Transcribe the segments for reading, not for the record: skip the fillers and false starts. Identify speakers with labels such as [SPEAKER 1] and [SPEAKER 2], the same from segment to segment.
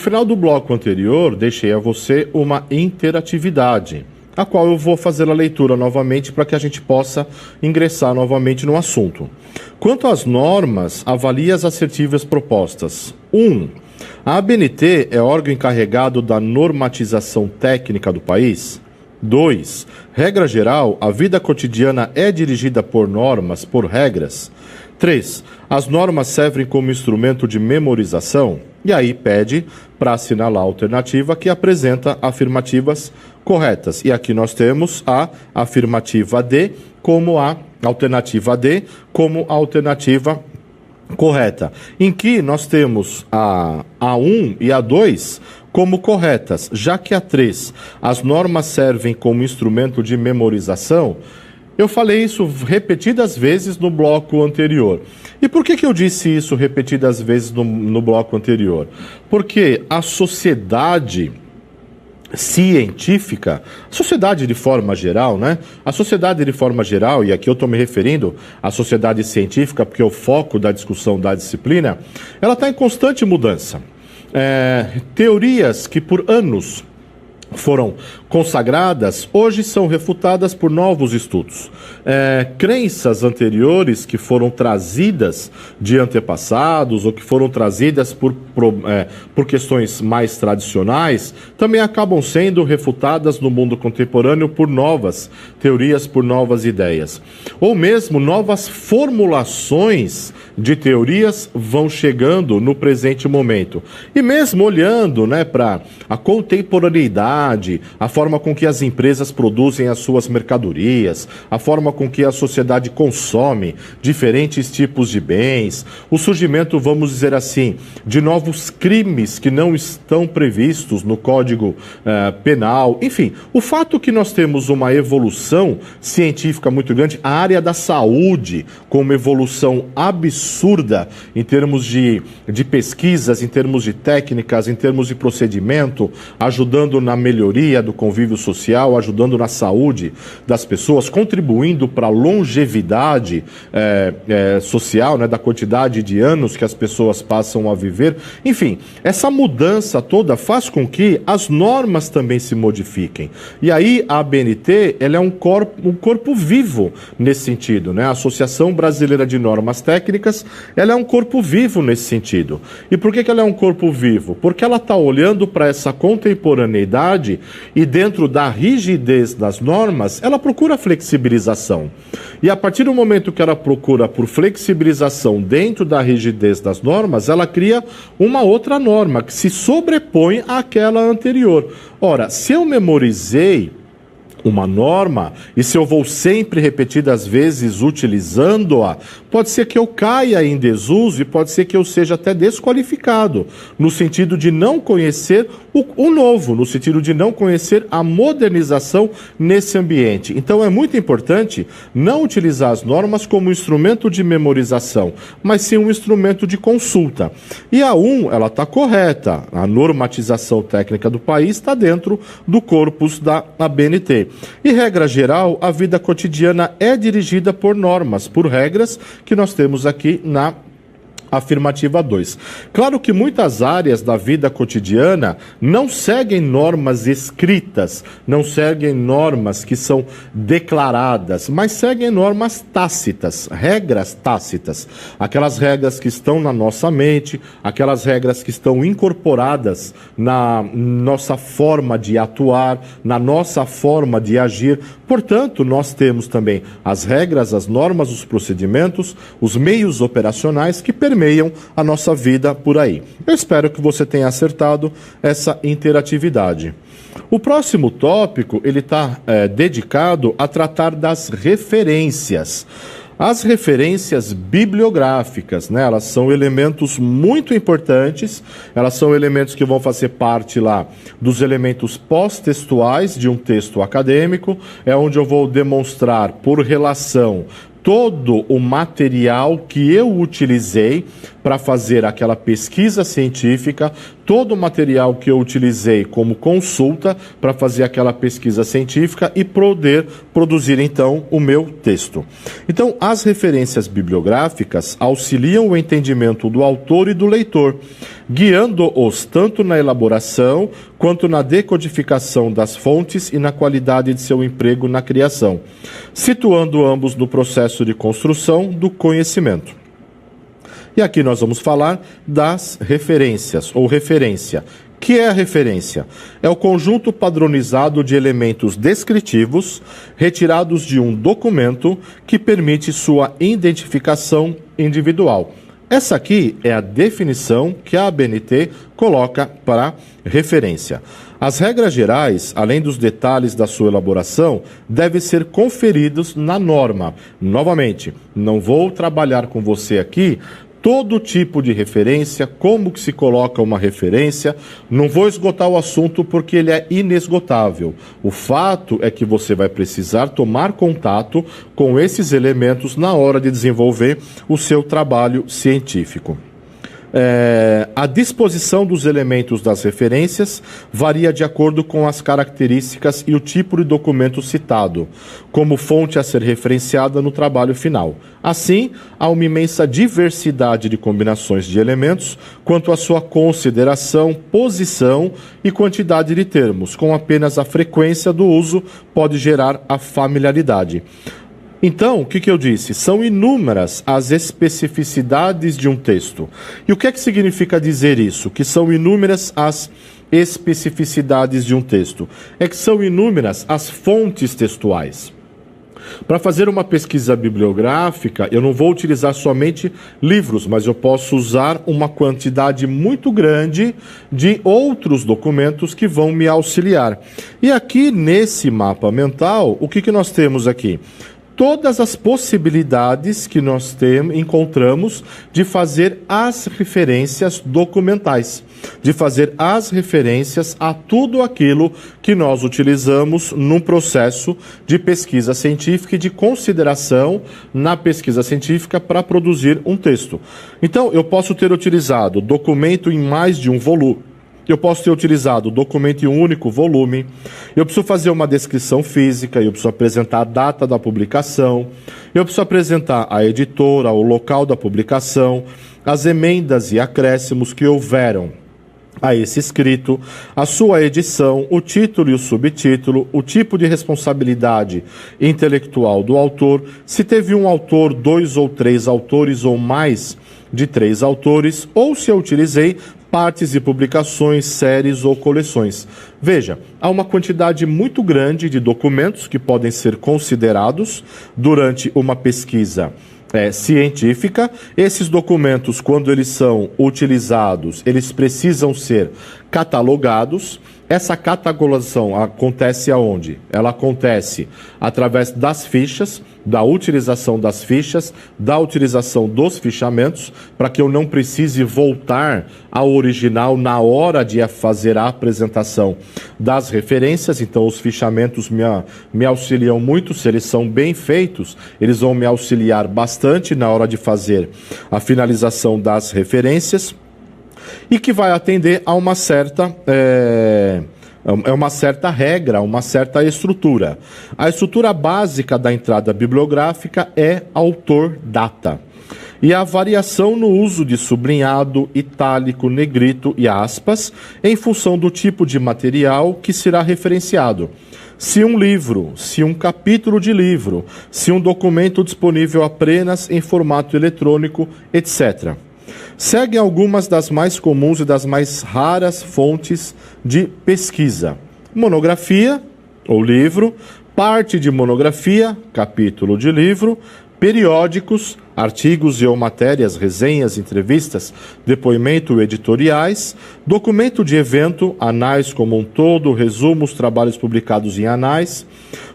[SPEAKER 1] No final do bloco anterior, deixei a você uma interatividade, a qual eu vou fazer a leitura novamente para que a gente possa ingressar novamente no assunto. Quanto às normas, avalie as assertivas propostas. 1. A ABNT é órgão encarregado da normatização técnica do país? 2. Regra geral, a vida cotidiana é dirigida por normas, por regras? 3. As normas servem como instrumento de memorização? E aí pede para assinalar a alternativa que apresenta afirmativas corretas. E aqui nós temos a afirmativa D como a alternativa D como a alternativa correta, em que nós temos a A1 e a 2 como corretas, já que a 3, as normas servem como instrumento de memorização. Eu falei isso repetidas vezes no bloco anterior. E por que eu disse isso repetidas vezes no bloco anterior? Porque a sociedade científica, a sociedade de forma geral, né? A sociedade de forma geral, e aqui eu estou me referindo à sociedade científica, porque é o foco da discussão da disciplina, ela está em constante mudança. Teorias que por anos foram consagradas, hoje são refutadas por novos estudos. Crenças anteriores que foram trazidas de antepassados ou que foram trazidas por questões mais tradicionais, também acabam sendo refutadas no mundo contemporâneo por novas teorias, por novas ideias. Ou mesmo novas formulações de teorias vão chegando no presente momento. E mesmo olhando, né, para a contemporaneidade, a forma com que as empresas produzem as suas mercadorias, a forma com que a sociedade consome diferentes tipos de bens, o surgimento, vamos dizer assim, de novos crimes que não estão previstos no Código Penal. Enfim, o fato que nós temos uma evolução científica muito grande, a área da saúde com uma evolução absurda em termos de pesquisas, em termos de técnicas, em termos de procedimento, ajudando na melhoria do convívio social, ajudando na saúde das pessoas, contribuindo para a longevidade social, né, da quantidade de anos que as pessoas passam a viver. Enfim, essa mudança toda faz com que as normas também se modifiquem. E aí a ABNT, ela é um corpo vivo nesse sentido, né? A Associação Brasileira de Normas Técnicas, ela é um corpo vivo nesse sentido. E por que ela é um corpo vivo? Porque ela está olhando para essa contemporaneidade e dentro da rigidez das normas, ela procura flexibilização. E a partir do momento que ela procura por flexibilização dentro da rigidez das normas, ela cria uma outra norma que se sobrepõe àquela anterior. Ora, se eu memorizei uma norma, e se eu vou sempre repetidas vezes utilizando-a, pode ser que eu caia em desuso e pode ser que eu seja até desqualificado, no sentido de não conhecer o novo, no sentido de não conhecer a modernização nesse ambiente. Então é muito importante não utilizar as normas como instrumento de memorização, mas sim um instrumento de consulta. E a 1, ela está correta, a normatização técnica do país está dentro do corpus da ABNT. E, regra geral, a vida cotidiana é dirigida por normas, por regras que nós temos aqui na afirmativa 2. Claro que muitas áreas da vida cotidiana não seguem normas escritas, não seguem normas que são declaradas, mas seguem normas tácitas, regras tácitas. Aquelas regras que estão na nossa mente, aquelas regras que estão incorporadas na nossa forma de atuar, na nossa forma de agir. Portanto, nós temos também as regras, as normas, os procedimentos, os meios operacionais que permitem a nossa vida por aí. Eu espero que você tenha acertado essa interatividade. O próximo tópico, ele está dedicado a tratar das referências. As referências bibliográficas, né, elas são elementos muito importantes, elas são elementos que vão fazer parte lá dos elementos pós-textuais de um texto acadêmico, é onde eu vou demonstrar por relação todo o material que eu utilizei para fazer aquela pesquisa científica, todo o material que eu utilizei como consulta para fazer aquela pesquisa científica e poder produzir então o meu texto. Então, as referências bibliográficas auxiliam o entendimento do autor e do leitor, guiando-os tanto na elaboração quanto na decodificação das fontes e na qualidade de seu emprego na criação, situando ambos no processo de construção do conhecimento. E aqui nós vamos falar das referências, ou referência. O que é a referência? É o conjunto padronizado de elementos descritivos retirados de um documento que permite sua identificação individual. Essa aqui é a definição que a ABNT coloca para referência. As regras gerais, além dos detalhes da sua elaboração, devem ser conferidos na norma. Novamente, não vou trabalhar com você aqui todo tipo de referência, como que se coloca uma referência. Não vou esgotar o assunto porque ele é inesgotável. O fato é que você vai precisar tomar contato com esses elementos na hora de desenvolver o seu trabalho científico. A disposição dos elementos das referências varia de acordo com as características e o tipo de documento citado, como fonte a ser referenciada no trabalho final. Assim, há uma imensa diversidade de combinações de elementos quanto à sua consideração, posição e quantidade de termos, com apenas a frequência do uso pode gerar a familiaridade. Então, o que eu disse? São inúmeras as especificidades de um texto. E o que é que significa dizer isso? Que são inúmeras as especificidades de um texto. É que são inúmeras as fontes textuais. Para fazer uma pesquisa bibliográfica, eu não vou utilizar somente livros, mas eu posso usar uma quantidade muito grande de outros documentos que vão me auxiliar. E aqui nesse mapa mental, o que nós temos aqui? Todas as possibilidades que nós encontramos de fazer as referências documentais, de fazer as referências a tudo aquilo que nós utilizamos no processo de pesquisa científica e de consideração na pesquisa científica para produzir um texto. Então, eu posso ter utilizado documento em mais de um volume. Eu posso ter utilizado documento em um único volume, eu preciso fazer uma descrição física, eu preciso apresentar a data da publicação, eu preciso apresentar a editora, o local da publicação, as emendas e acréscimos que houveram a esse escrito, a sua edição, o título e o subtítulo, o tipo de responsabilidade intelectual do autor, se teve um autor, 2 ou 3 autores ou mais de 3 autores, ou se eu utilizei partes de publicações, séries ou coleções. Veja, há uma quantidade muito grande de documentos que podem ser considerados durante uma pesquisa científica. Esses documentos, quando eles são utilizados, eles precisam ser catalogados. Essa catalogação acontece aonde? Ela acontece através das fichas, da utilização das fichas, da utilização dos fichamentos, para que eu não precise voltar ao original na hora de fazer a apresentação das referências. Então, os fichamentos me auxiliam muito. Se eles são bem feitos, eles vão me auxiliar bastante na hora de fazer a finalização das referências, e que vai atender a uma certa regra, uma certa estrutura. A estrutura básica da entrada bibliográfica é autor-data. E a variação no uso de sublinhado, itálico, negrito e aspas, em função do tipo de material que será referenciado. Se um livro, se um capítulo de livro, se um documento disponível apenas em formato eletrônico, etc. Seguem algumas das mais comuns e das mais raras fontes de pesquisa: monografia, ou livro, parte de monografia, capítulo de livro, periódicos, artigos e ou matérias, resenhas, entrevistas, depoimento editoriais, documento de evento, anais como um todo, resumos, trabalhos publicados em anais,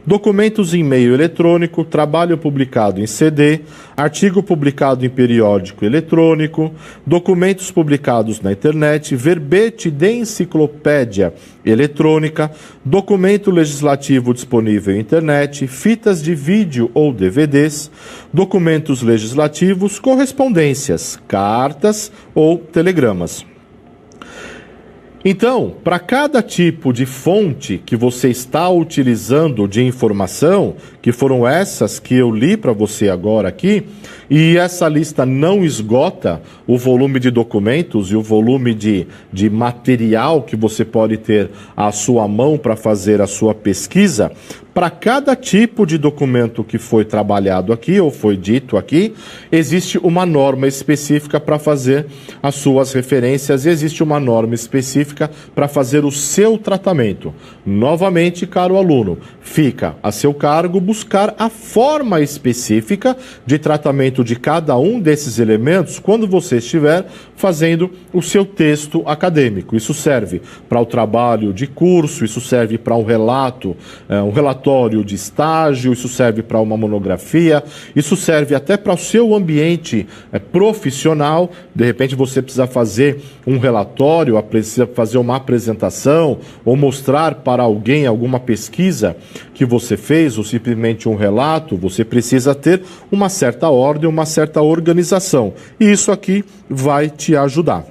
[SPEAKER 1] documentos em meio eletrônico, trabalho publicado em CD, artigo publicado em periódico eletrônico, documentos publicados na internet, verbete de enciclopédia eletrônica, documento legislativo disponível em internet, fitas de vídeo ou DVDs, documentos legislativos, legislativos, correspondências, cartas ou telegramas. Então, para cada tipo de fonte que você está utilizando de informação, que foram essas que eu li para você agora aqui, e essa lista não esgota o volume de documentos e o volume de material que você pode ter à sua mão para fazer a sua pesquisa, para cada tipo de documento que foi trabalhado aqui ou foi dito aqui, existe uma norma específica para fazer as suas referências, existe uma norma específica para fazer o seu tratamento. Novamente, caro aluno, fica a seu cargo buscar a forma específica de tratamento de cada um desses elementos quando você estiver fazendo o seu texto acadêmico. Isso serve para o trabalho de curso, isso serve para um relatório de estágio, isso serve para uma monografia, isso serve até para o seu ambiente profissional. De repente você precisa fazer um relatório, precisa fazer uma apresentação ou mostrar para alguém alguma pesquisa que você fez ou simplesmente um relato, você precisa ter uma certa ordem, uma certa organização. E isso aqui vai te ajudar.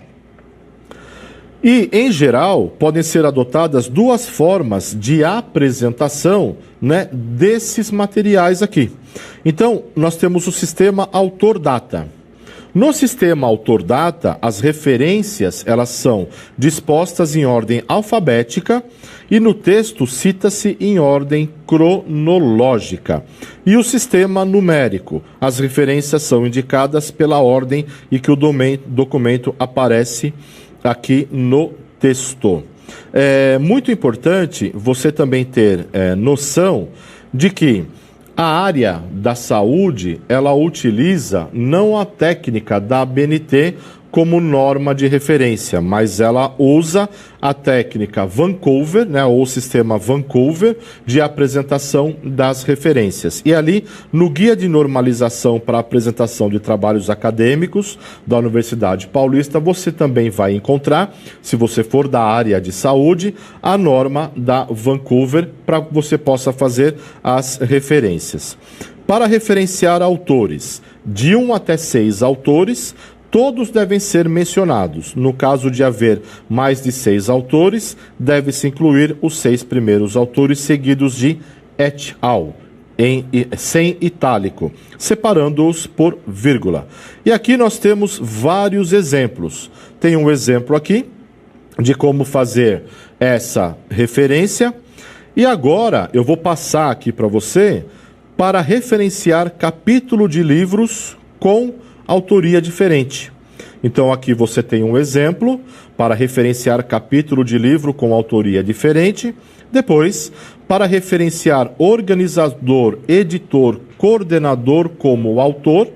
[SPEAKER 1] E, em geral, podem ser adotadas duas formas de apresentação, né, desses materiais aqui. Então, nós temos o sistema autor-data. No sistema autor-data, as referências elas são dispostas em ordem alfabética e no texto cita-se em ordem cronológica. E o sistema numérico, as referências são indicadas pela ordem e que o documento aparece aqui no texto. É muito importante você também ter noção de que a área da saúde, ela utiliza não a técnica da ABNT como norma de referência, mas ela usa a técnica Vancouver, né, ou o sistema Vancouver de apresentação das referências. E ali, no Guia de Normalização para a Apresentação de Trabalhos Acadêmicos da Universidade Paulista, você também vai encontrar, se você for da área de saúde, a norma da Vancouver para que você possa fazer as referências. Para referenciar autores, de 1 até 6 autores, todos devem ser mencionados. No caso de haver mais de 6 autores, deve-se incluir os 6 primeiros autores seguidos de et al., sem itálico, separando-os por vírgula. E aqui nós temos vários exemplos. Tem um exemplo aqui de como fazer essa referência. E agora eu vou passar aqui para você para referenciar capítulo de livros com autoria diferente. Então aqui você tem um exemplo para referenciar capítulo de livro com autoria diferente. Depois, para referenciar organizador, editor, coordenador como autor.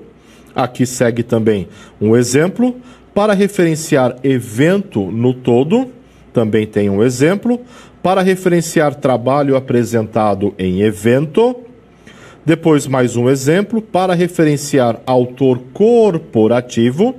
[SPEAKER 1] Aqui segue também um exemplo. Para referenciar evento no todo, também tem um exemplo. Para referenciar trabalho apresentado em evento. Depois mais um exemplo para referenciar autor corporativo,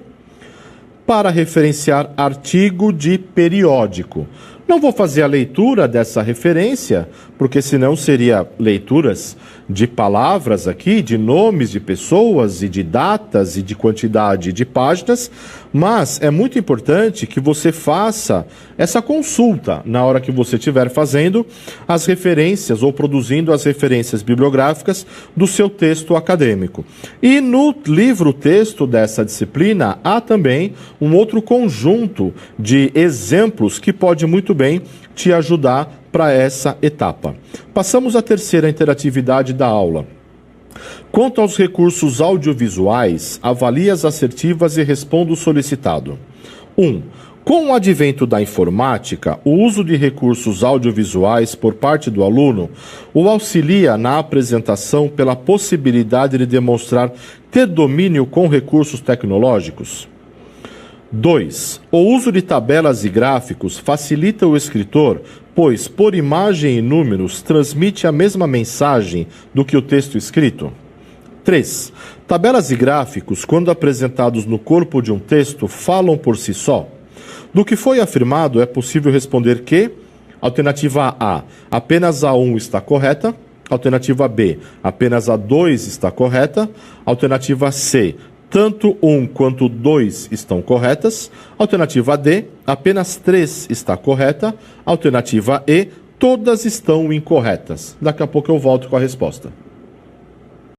[SPEAKER 1] para referenciar artigo de periódico. Não vou fazer a leitura dessa referência, porque senão seria leituras de palavras aqui, de nomes de pessoas e de datas e de quantidade de páginas, mas é muito importante que você faça essa consulta na hora que você estiver fazendo as referências ou produzindo as referências bibliográficas do seu texto acadêmico. E no livro-texto dessa disciplina há também um outro conjunto de exemplos que pode muito bem te ajudar para essa etapa. Passamos à terceira interatividade da aula. Quanto aos recursos audiovisuais, avalie as assertivas e responda o solicitado. 1. Com o advento da informática, o uso de recursos audiovisuais por parte do aluno o auxilia na apresentação pela possibilidade de demonstrar ter domínio com recursos tecnológicos. 2. O uso de tabelas e gráficos facilita o escritor, pois, por imagem e números, transmite a mesma mensagem do que o texto escrito. 3. Tabelas e gráficos, quando apresentados no corpo de um texto, falam por si só. Do que foi afirmado, é possível responder que, alternativa A, apenas a 1 está correta, Alternativa B, apenas a 2 está correta. Alternativa C, tanto 1 quanto 2 estão corretas. Alternativa D, apenas 3 está correta. Alternativa E, todas estão incorretas. Daqui a pouco eu volto com a resposta.